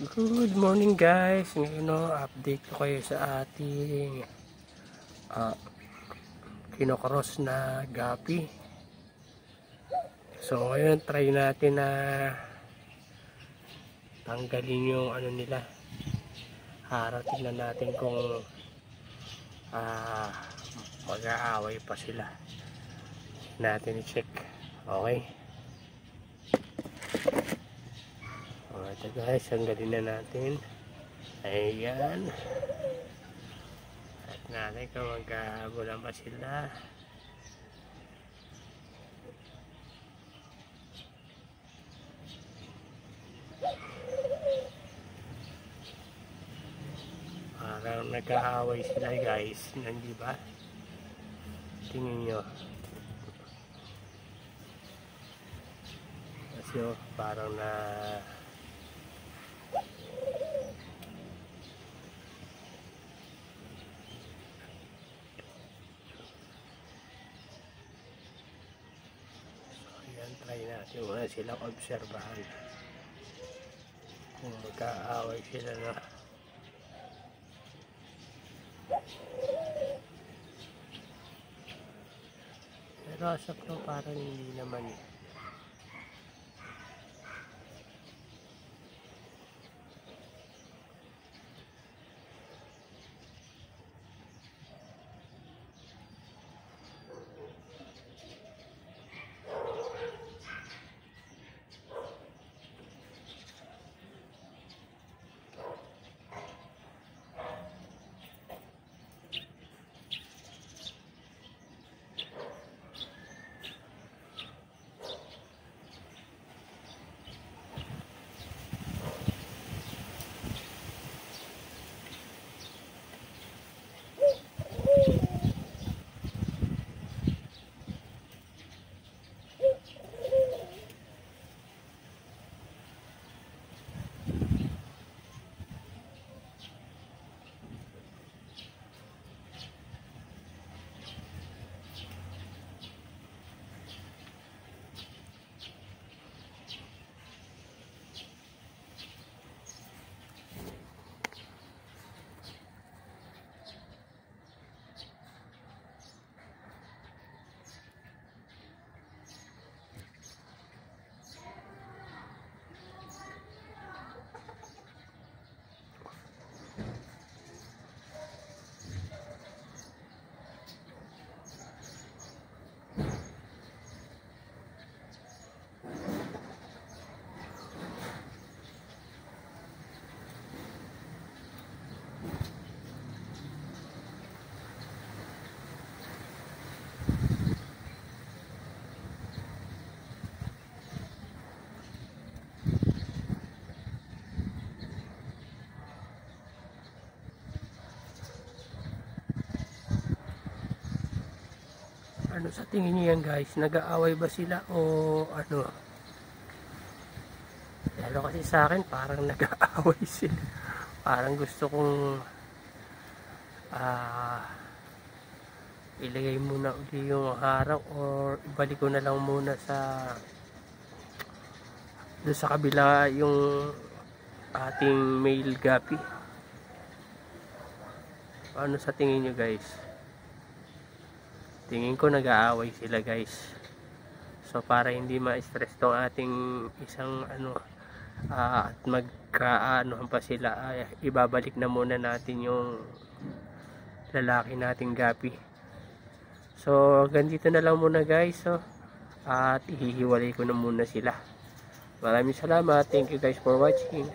Good morning guys. Ngayon update ko kayo sa ating kinokross na gapi. So ngayon try natin na tanggalin yung ano nila. Harating na natin kung mag-aaway pa sila. Natin i-check. Okay. Ito guys, tanggalin na natin. Ayan. At natin kung magkagulan pa sila. Parang nag-aaway sila guys. Hindi ba? Tingin nyo. Kasi parang na try natin muna silang obserbahan kung magkaaway sila na. Pero asap to parang hindi naman eh. Ano sa tingin niyo yan guys? Nag-aaway ba sila o ano? Lalo kasi sa akin parang nag-aaway sila. Parang gusto kong ilagay muna uli yung harang or ibalik ko na lang muna doon sa kabila yung ating male gapi. Ano sa tingin niyo guys? Tingin ko nag-aaway sila guys. So para hindi ma-stress tong ating isang at magkaanohan pa sila, ibabalik na muna natin yung lalaki nating gapi. So ganito na lang muna guys. So, at ihihiwalay ko na muna sila. Maraming salamat. Thank you guys for watching.